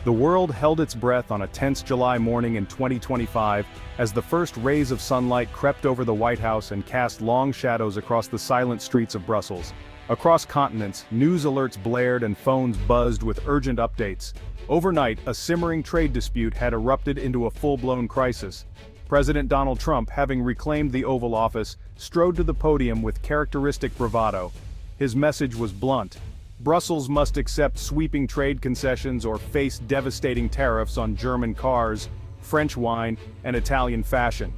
The world held its breath on a tense July morning in 2025 as the first rays of sunlight crept over the White House and cast long shadows across the silent streets of Brussels. Across continents, news alerts blared and phones buzzed with urgent updates. Overnight, a simmering trade dispute had erupted into a full-blown crisis. President Donald Trump, having reclaimed the Oval Office, strode to the podium with characteristic bravado. His message was blunt. Brussels must accept sweeping trade concessions or face devastating tariffs on German cars, French wine, and Italian fashion.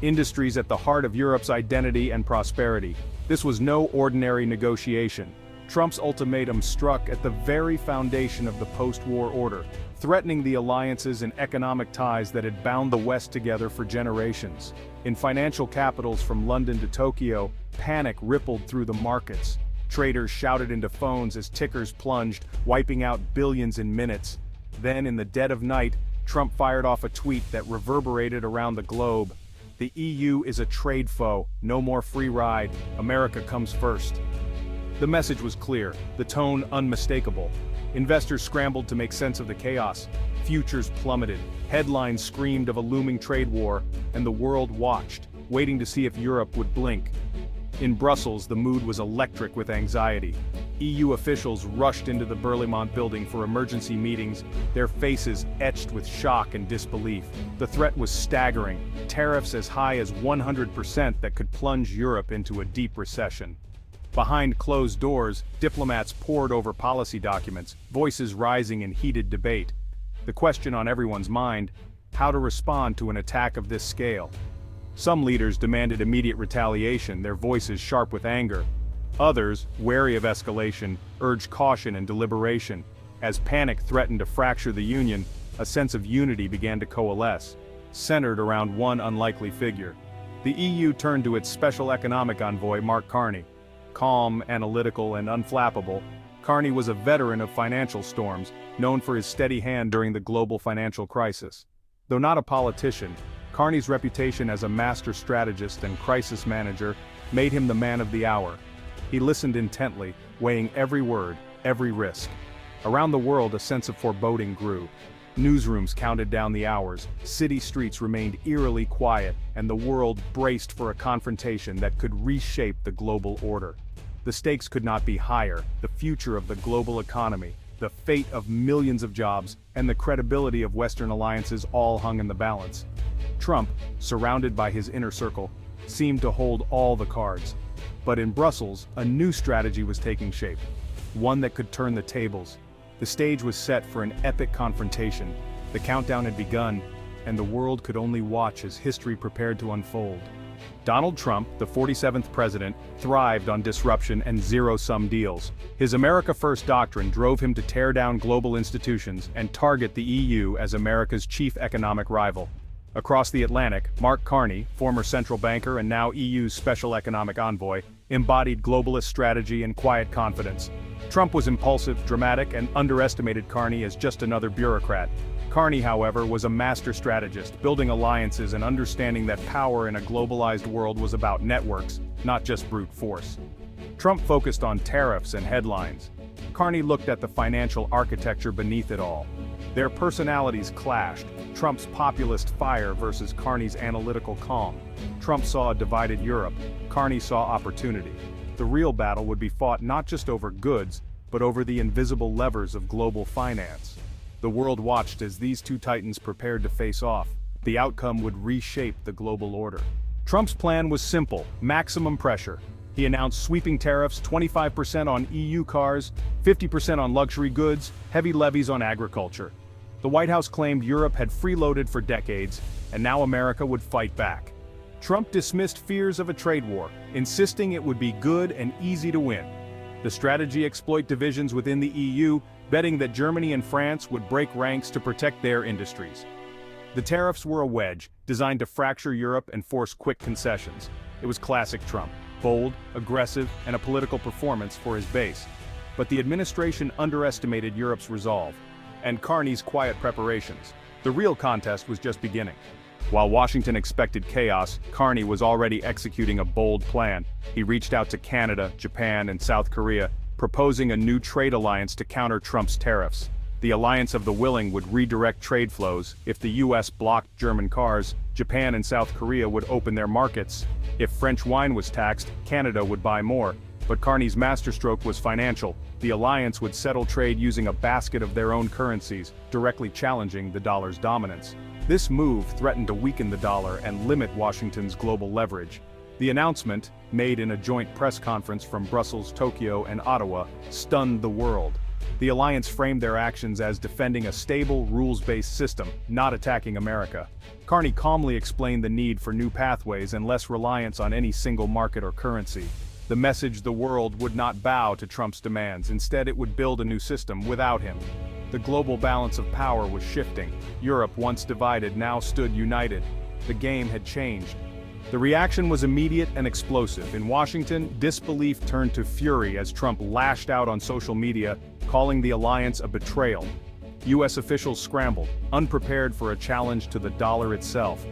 Industries at the heart of Europe's identity and prosperity. This was no ordinary negotiation. Trump's ultimatum struck at the very foundation of the post-war order, threatening the alliances and economic ties that had bound the West together for generations. In financial capitals from London to Tokyo, panic rippled through the markets. Traders shouted into phones as tickers plunged, wiping out billions in minutes. Then, in the dead of night, Trump fired off a tweet that reverberated around the globe. "The EU is a trade foe, no more free ride, America comes first." The message was clear, the tone unmistakable. Investors scrambled to make sense of the chaos. Futures plummeted, headlines screamed of a looming trade war, and the world watched, waiting to see if Europe would blink. In Brussels, the mood was electric with anxiety. EU officials rushed into the Berlaymont building for emergency meetings, their faces etched with shock and disbelief. The threat was staggering, tariffs as high as 100% that could plunge Europe into a deep recession. Behind closed doors, diplomats pored over policy documents, voices rising in heated debate. The question on everyone's mind: how to respond to an attack of this scale. Some leaders demanded immediate retaliation, their voices sharp with anger. Others, wary of escalation, urged caution and deliberation. As panic threatened to fracture the Union, a sense of unity began to coalesce, centered around one unlikely figure. The EU turned to its special economic envoy, Mark Carney. Calm, analytical, and unflappable, Carney was a veteran of financial storms, known for his steady hand during the global financial crisis. Though not a politician, Carney's reputation as a master strategist and crisis manager made him the man of the hour. He listened intently, weighing every word, every risk. Around the world, a sense of foreboding grew. Newsrooms counted down the hours, city streets remained eerily quiet, and the world braced for a confrontation that could reshape the global order. The stakes could not be higher: the future of the global economy, the fate of millions of jobs, and the credibility of Western alliances all hung in the balance. Trump, surrounded by his inner circle, seemed to hold all the cards. But in Brussels, a new strategy was taking shape, one that could turn the tables. The stage was set for an epic confrontation. The countdown had begun, and the world could only watch as history prepared to unfold. Donald Trump, the 47th president, thrived on disruption and zero-sum deals. His America First doctrine drove him to tear down global institutions and target the EU as America's chief economic rival. Across the Atlantic, Mark Carney, former central banker and now EU's special economic envoy, embodied globalist strategy and quiet confidence. Trump was impulsive, dramatic, and underestimated Carney as just another bureaucrat. Carney, however, was a master strategist, building alliances and understanding that power in a globalized world was about networks, not just brute force. Trump focused on tariffs and headlines. Carney looked at the financial architecture beneath it all. Their personalities clashed, Trump's populist fire versus Carney's analytical calm. Trump saw a divided Europe, Carney saw opportunity. The real battle would be fought not just over goods, but over the invisible levers of global finance. The world watched as these two titans prepared to face off. The outcome would reshape the global order. Trump's plan was simple: maximum pressure. He announced sweeping tariffs, 25% on EU cars, 50% on luxury goods, heavy levies on agriculture. The White House claimed Europe had freeloaded for decades, and now America would fight back. Trump dismissed fears of a trade war, insisting it would be good and easy to win. The strategy exploited divisions within the EU, betting that Germany and France would break ranks to protect their industries. The tariffs were a wedge, designed to fracture Europe and force quick concessions. It was classic Trump: bold, aggressive, and a political performance for his base. But the administration underestimated Europe's resolve, and Carney's quiet preparations. The real contest was just beginning. While Washington expected chaos, Carney was already executing a bold plan. He reached out to Canada, Japan, and South Korea, proposing a new trade alliance to counter Trump's tariffs. The alliance of the willing would redirect trade flows. If the US blocked German cars, Japan and South Korea would open their markets. If French wine was taxed, Canada would buy more. But Carney's masterstroke was financial. The alliance would settle trade using a basket of their own currencies, directly challenging the dollar's dominance. This move threatened to weaken the dollar and limit Washington's global leverage. The announcement, made in a joint press conference from Brussels, Tokyo, and Ottawa, stunned the world. The alliance framed their actions as defending a stable, rules-based system, not attacking America. Carney calmly explained the need for new pathways and less reliance on any single market or currency. The message: the world would not bow to Trump's demands, instead it would build a new system without him. The global balance of power was shifting. Europe, once divided, now stood united. The game had changed. The reaction was immediate and explosive. In Washington, disbelief turned to fury as Trump lashed out on social media, calling the alliance a betrayal. US officials scrambled, unprepared for a challenge to the dollar itself.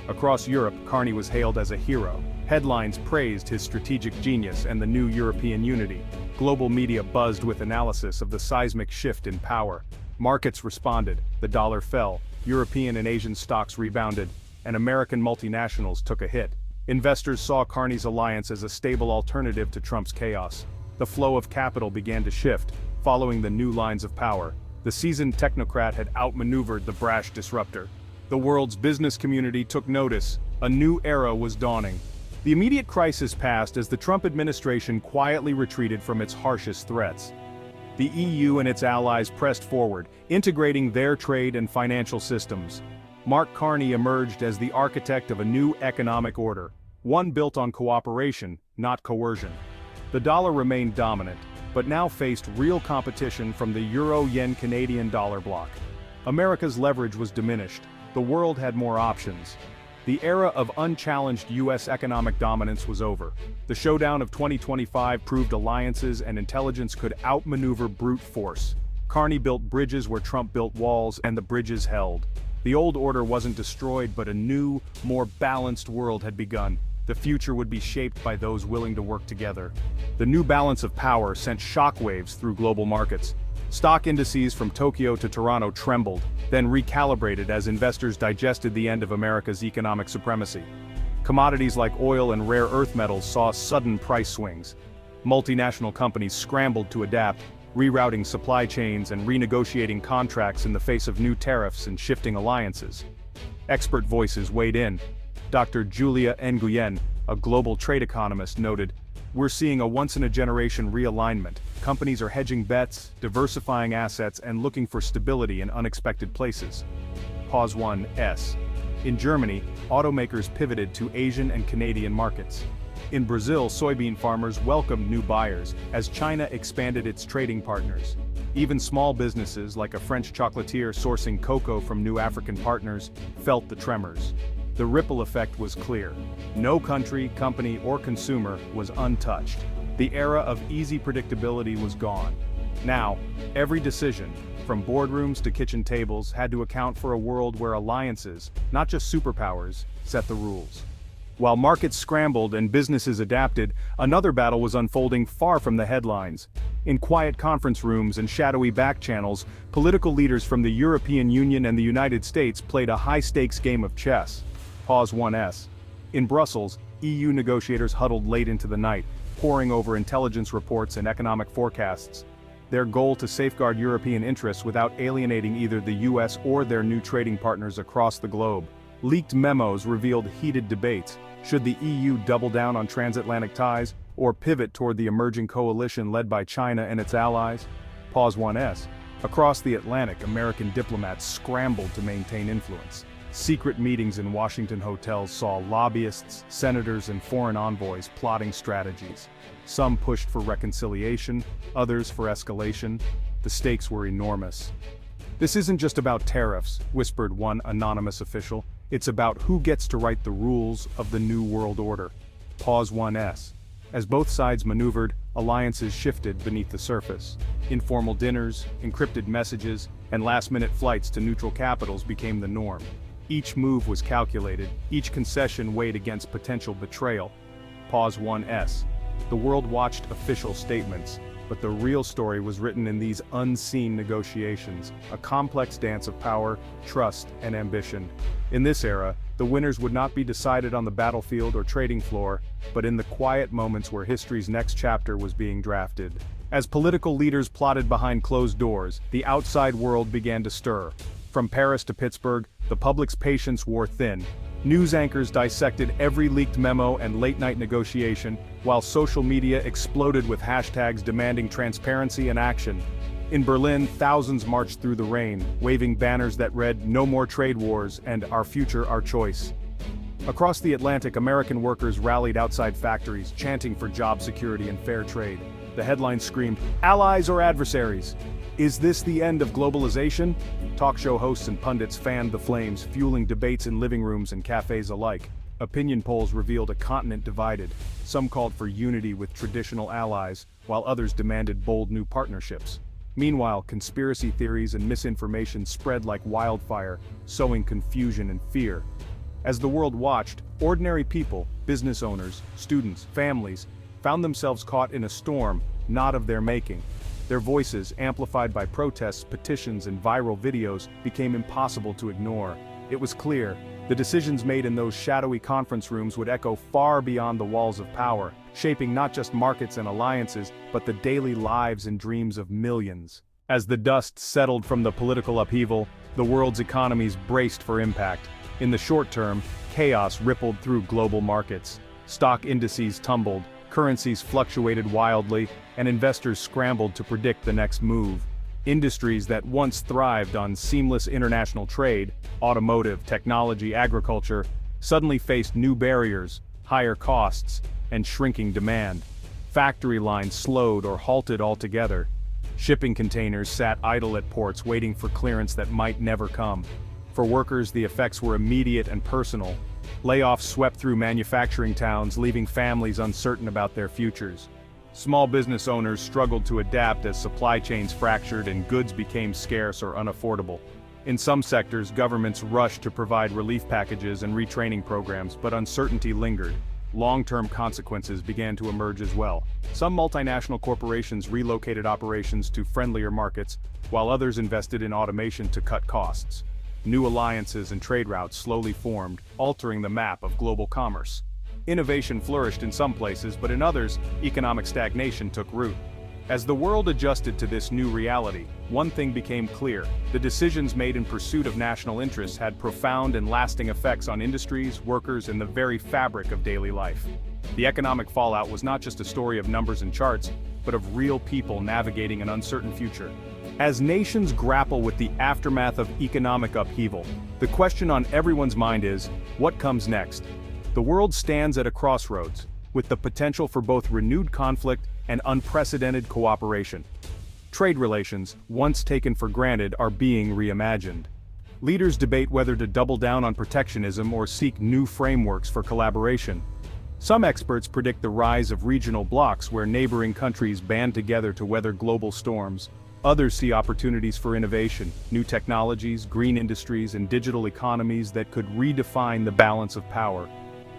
Across Europe, Carney was hailed as a hero. Headlines praised his strategic genius and the new European unity. Global media buzzed with analysis of the seismic shift in power. Markets responded, the dollar fell, European and Asian stocks rebounded, and American multinationals took a hit. Investors saw Carney's alliance as a stable alternative to Trump's chaos. The flow of capital began to shift, following the new lines of power. The seasoned technocrat had outmaneuvered the brash disruptor. The world's business community took notice. A new era was dawning. The immediate crisis passed as the Trump administration quietly retreated from its harshest threats. The EU and its allies pressed forward, integrating their trade and financial systems. Mark Carney emerged as the architect of a new economic order, one built on cooperation, not coercion. The dollar remained dominant, but now faced real competition from the Euro-Yen-Canadian dollar bloc. America's leverage was diminished. The world had more options. The era of unchallenged US economic dominance was over. The showdown of 2025 proved alliances and intelligence could outmaneuver brute force. Carney built bridges where Trump built walls, and the bridges held. The old order wasn't destroyed, but a new, more balanced world had begun. The future would be shaped by those willing to work together. The new balance of power sent shockwaves through global markets. Stock indices from Tokyo to Toronto trembled, then recalibrated as investors digested the end of America's economic supremacy. Commodities like oil and rare earth metals saw sudden price swings. Multinational companies scrambled to adapt, rerouting supply chains and renegotiating contracts in the face of new tariffs and shifting alliances. Expert voices weighed in. Dr. Julia Nguyen, a global trade economist, noted, "We're seeing a once-in-a-generation realignment. Companies are hedging bets, diversifying assets, and looking for stability in unexpected places." Pause 1s. In Germany, automakers pivoted to Asian and Canadian markets. In Brazil, soybean farmers welcomed new buyers as China expanded its trading partners. Even small businesses, like a French chocolatier sourcing cocoa from new African partners, felt the tremors. The ripple effect was clear. No country, company, or consumer was untouched. The era of easy predictability was gone. Now, every decision, from boardrooms to kitchen tables, had to account for a world where alliances, not just superpowers, set the rules. While markets scrambled and businesses adapted, another battle was unfolding far from the headlines. In quiet conference rooms and shadowy back channels, political leaders from the European Union and the United States played a high-stakes game of chess. Pause 1s. In Brussels, EU negotiators huddled late into the night, poring over intelligence reports and economic forecasts. Their goal to safeguard European interests without alienating either the US or their new trading partners across the globe. Leaked memos revealed heated debates. Should the EU double down on transatlantic ties, or pivot toward the emerging coalition led by China and its allies? Pause 1s. Across the Atlantic, American diplomats scrambled to maintain influence. Secret meetings in Washington hotels saw lobbyists, senators, and foreign envoys plotting strategies. Some pushed for reconciliation, others for escalation. The stakes were enormous. "This isn't just about tariffs," whispered one anonymous official. "It's about who gets to write the rules of the new world order." Pause 1s. As both sides maneuvered, alliances shifted beneath the surface. Informal dinners, encrypted messages, and last-minute flights to neutral capitals became the norm. Each move was calculated, each concession weighed against potential betrayal. Pause 1s. The world watched official statements. But the real story was written in these unseen negotiations, a complex dance of power, trust, and ambition. In this era, the winners would not be decided on the battlefield or trading floor, but in the quiet moments where history's next chapter was being drafted. As political leaders plotted behind closed doors, the outside world began to stir. From Paris to Pittsburgh, the public's patience wore thin. News anchors dissected every leaked memo and late-night negotiation, while social media exploded with hashtags demanding transparency and action. In Berlin, thousands marched through the rain, waving banners that read, "No more trade wars" and "Our future, our choice." Across the Atlantic, American workers rallied outside factories, chanting for job security and fair trade. The headlines screamed, "Allies or adversaries? Is this the end of globalization?" Talk show hosts and pundits fanned the flames, fueling debates in living rooms and cafes alike. Opinion polls revealed a continent divided. Some called for unity with traditional allies, while others demanded bold new partnerships. Meanwhile, conspiracy theories and misinformation spread like wildfire, sowing confusion and fear. As the world watched, ordinary people, business owners, students, families, found themselves caught in a storm, not of their making. Their voices, amplified by protests, petitions, and viral videos, became impossible to ignore. It was clear, the decisions made in those shadowy conference rooms would echo far beyond the walls of power, shaping not just markets and alliances, but the daily lives and dreams of millions. As the dust settled from the political upheaval, the world's economies braced for impact. In the short term, chaos rippled through global markets. Stock indices tumbled, currencies fluctuated wildly, and investors scrambled to predict the next move. Industries that once thrived on seamless international trade, automotive, technology, agriculture, suddenly faced new barriers, higher costs, and shrinking demand. Factory lines slowed or halted altogether. Shipping containers sat idle at ports waiting for clearance that might never come. For workers, the effects were immediate and personal. Layoffs swept through manufacturing towns, leaving families uncertain about their futures. Small business owners struggled to adapt as supply chains fractured and goods became scarce or unaffordable. In some sectors, governments rushed to provide relief packages and retraining programs, but uncertainty lingered. Long-term consequences began to emerge as well. Some multinational corporations relocated operations to friendlier markets, while others invested in automation to cut costs. New alliances and trade routes slowly formed, altering the map of global commerce. Innovation flourished in some places, but in others, economic stagnation took root. As the world adjusted to this new reality, one thing became clear: the decisions made in pursuit of national interests had profound and lasting effects on industries, workers, and the very fabric of daily life. The economic fallout was not just a story of numbers and charts, but of real people navigating an uncertain future. As nations grapple with the aftermath of economic upheaval, the question on everyone's mind is, what comes next? The world stands at a crossroads, with the potential for both renewed conflict and unprecedented cooperation. Trade relations, once taken for granted, are being reimagined. Leaders debate whether to double down on protectionism or seek new frameworks for collaboration. Some experts predict the rise of regional blocs where neighboring countries band together to weather global storms. Others see opportunities for innovation, new technologies, green industries, and digital economies that could redefine the balance of power.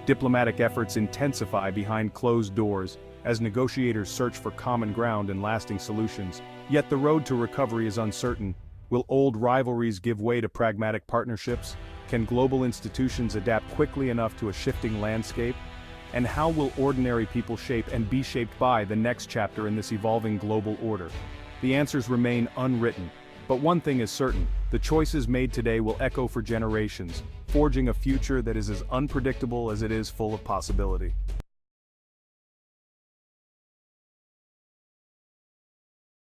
Diplomatic efforts intensify behind closed doors, as negotiators search for common ground and lasting solutions. Yet the road to recovery is uncertain. Will old rivalries give way to pragmatic partnerships? Can global institutions adapt quickly enough to a shifting landscape? And how will ordinary people shape and be shaped by the next chapter in this evolving global order? The answers remain unwritten, but one thing is certain: the choices made today will echo for generations, forging a future that is as unpredictable as it is full of possibility.